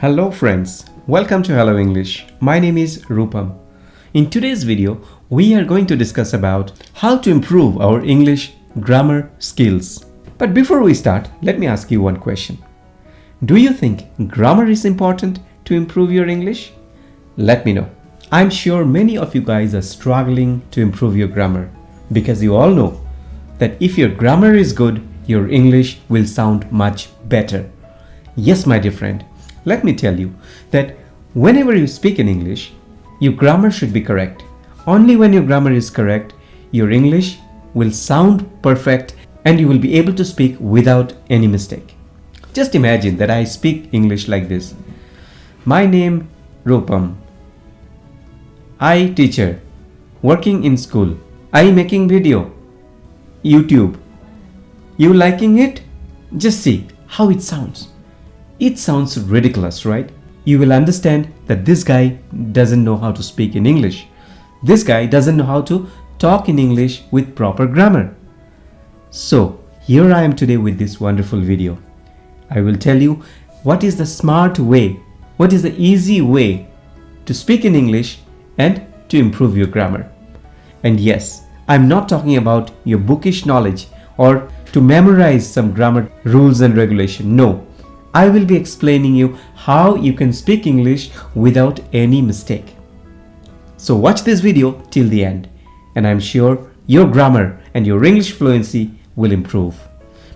Hello friends, welcome to Hello English. My name is Rupam. In today's video, we are going to discuss about how to improve our English grammar skills. But before we start, let me ask you one question. Do you think grammar is important to improve your English? Let me know. I'm sure many of you guys are struggling to improve your grammar because you all know that if your grammar is good, your English will sound much better. Yes, my dear friend. Let me tell you that whenever you speak in English, your grammar should be correct. Only when your grammar is correct, your English will sound perfect and you will be able to speak without any mistake. Just imagine that I speak English like this. My name Rupam. I teacher. Working in school. I making video. YouTube. You liking it? Just see how it sounds. It sounds ridiculous, right? You will understand that this guy doesn't know how to speak in English. This guy doesn't know how to talk in English with proper grammar. So, here I am today with this wonderful video. I will tell you what is the smart way, what is the easy way to speak in English and to improve your grammar. And yes, I'm not talking about your bookish knowledge or to memorize some grammar rules and regulation. No. I will be explaining you how you can speak English without any mistake. So watch this video till the end and I'm sure your grammar and your English fluency will improve.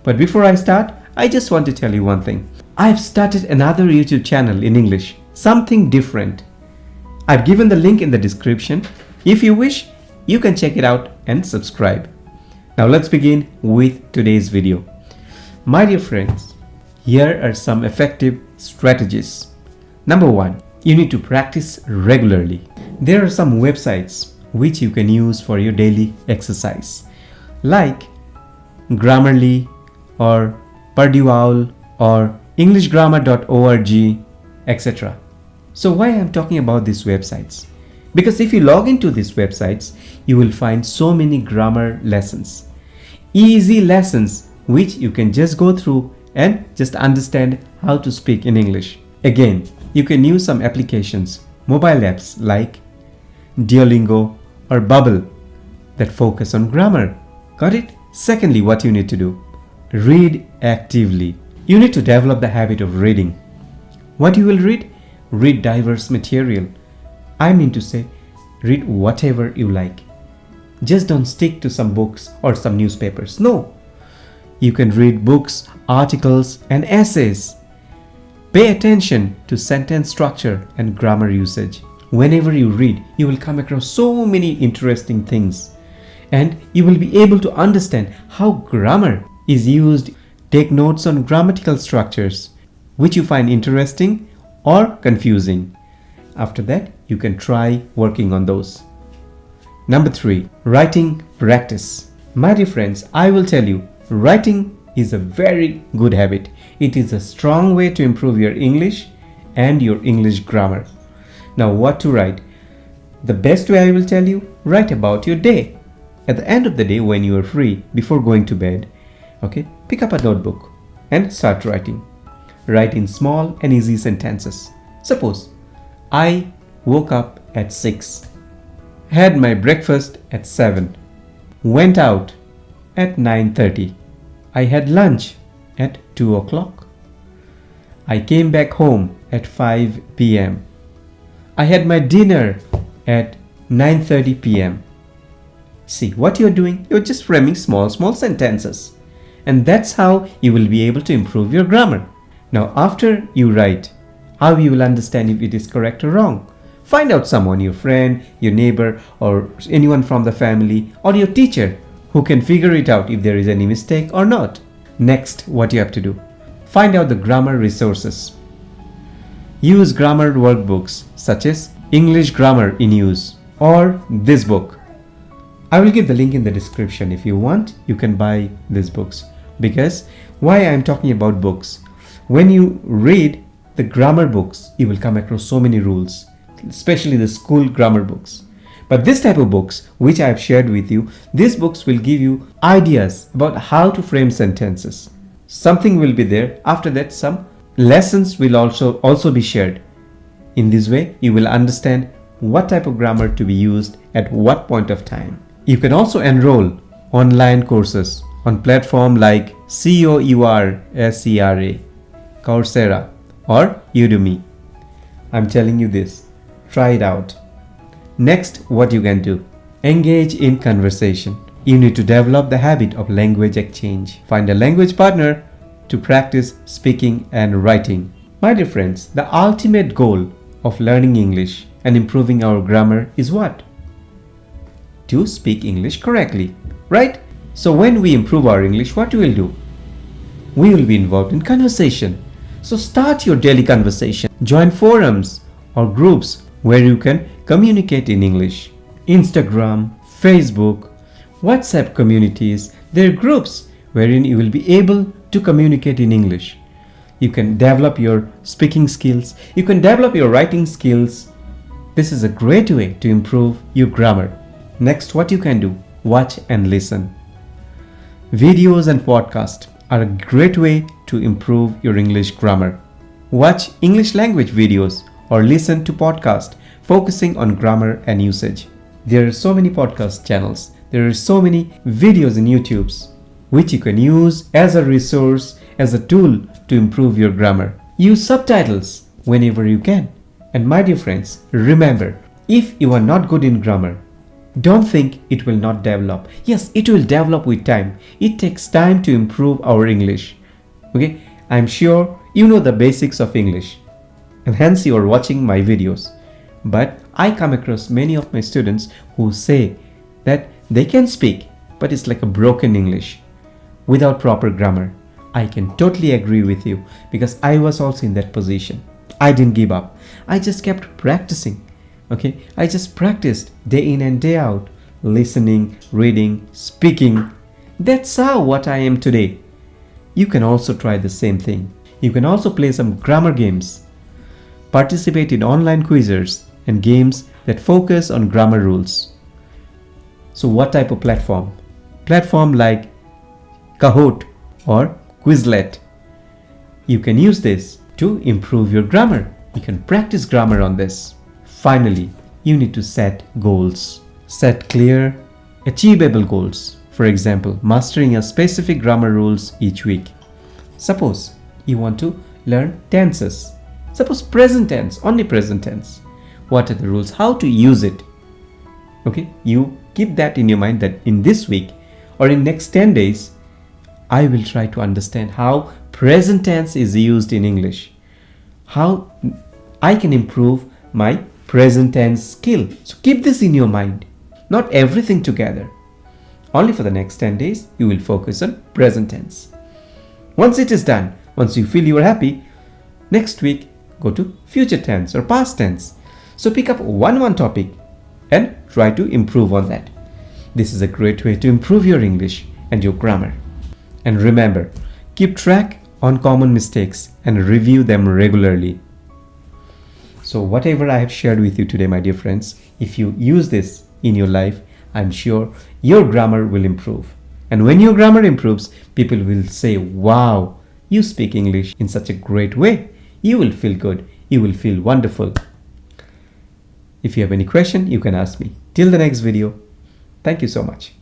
But before I start, I just want to tell you one thing. I've started another YouTube channel in English, something different. I've given the link in the description. If you wish, you can check it out and subscribe. Now let's begin with today's video. My dear friends, here are some effective strategies. Number 1, you need to practice regularly. There are some websites which you can use for your daily exercise, like Grammarly or Purdue Owl or EnglishGrammar.org, etc. So why I'm talking about these websites? Because if you log into these websites, you will find so many grammar lessons. Easy lessons which you can just go through and just understand how to speak in English. Again, you can use some applications, mobile apps like Duolingo or Babbel that focus on grammar. Got it? Secondly, what you need to do? Read actively. You need to develop the habit of reading. What you will read? Read diverse material. I mean to say, read whatever you like. Just don't stick to some books or some newspapers. No. You can read books, articles, and essays. Pay attention to sentence structure and grammar usage. Whenever you read, you will come across so many interesting things. And you will be able to understand how grammar is used. Take notes on grammatical structures, which you find interesting or confusing. After that, you can try working on those. Number 3, writing practice. My dear friends, I will tell you, writing is a very good habit. It is a strong way to improve your English and your English grammar. Now, what to write? The best way I will tell you, write about your day. At the end of the day, when you are free, before going to bed, okay, pick up a notebook and start writing. Write in small and easy sentences. Suppose, I woke up at 6, had my breakfast at 7, went out at 9:30. I had lunch at 2 o'clock. I came back home at 5 p.m. I had my dinner at 9:30 p.m. See what you're doing? You're just framing small sentences. And that's how you will be able to improve your grammar. Now, after you write, how you will understand if it is correct or wrong? Find out someone, your friend, your neighbor, or anyone from the family, or your teacher, who can figure it out if there is any mistake or not. Next, what you have to do? Find out the grammar resources. Use grammar workbooks such as English Grammar in Use or this book. I will give the link in the description. If you want, you can buy these books. Because why I am talking about books? When you read the grammar books, you will come across so many rules, especially the school grammar books. But this type of books, which I have shared with you, these books will give you ideas about how to frame sentences. Something will be there. After that, some Lessons will also be shared. In this way, you will understand what type of grammar to be used at what point of time. You can also enroll online courses on platforms like Coursera, Coursera or Udemy. I'm telling you this. Try it out. Next, what you can do. Engage in conversation. You need to develop the habit of language exchange. Find a language partner to practice speaking and writing. My dear friends, the ultimate goal of learning English and improving our grammar is what? To speak English correctly, right? So when we improve our English, what we will do? We will be involved in conversation. So start your daily conversation. Join forums or groups where you can communicate in English. Instagram, Facebook, WhatsApp communities, there are groups wherein you will be able to communicate in English. You can develop your speaking skills. You can develop your writing skills. This is a great way to improve your grammar. Next, what you can do? Watch and listen. Videos and podcasts are a great way to improve your English grammar. Watch English language videos or listen to podcasts focusing on grammar and usage. There are so many podcast channels. There are so many videos in YouTube which you can use as a resource, as a tool to improve your grammar. Use subtitles whenever you can. And my dear friends, remember, if you are not good in grammar, don't think it will not develop. Yes, it will develop with time. It takes time to improve our English. Okay, I'm sure you know the basics of English and hence you are watching my videos. But I come across many of my students who say that they can speak, but it's like a broken English without proper grammar. I can totally agree with you because I was also in that position. I didn't give up. I just kept practicing. Okay, I just practiced day in and day out, listening, reading, speaking. That's how what I am today. You can also try the same thing. You can also play some grammar games, participate in online quizzes and games that focus on grammar rules. So what type of platform? Platform like Kahoot or Quizlet. You can use this to improve your grammar. You can practice grammar on this. Finally, you need to set goals. Set clear, achievable goals. For example, mastering a specific grammar rules each week. Suppose you want to learn tenses. Suppose present tense, only present tense. What are the rules? How to use it? Okay, you keep that in your mind that in this week or in next 10 days, I will try to understand how present tense is used in English. How I can improve my present tense skill. So keep this in your mind. Not everything together. Only for the next 10 days, you will focus on present tense. Once it is done, once you feel you are happy, next week, go to future tense or past tense. So pick up one topic and try to improve on that. This is a great way to improve your English and your grammar. And remember, keep track on common mistakes and review them regularly. So whatever I have shared with you today, my dear friends, if you use this in your life, I'm sure your grammar will improve. And when your grammar improves, people will say, wow, you speak English in such a great way. You will feel good. You will feel wonderful. If you have any question, you can ask me. Till the next video, thank you so much.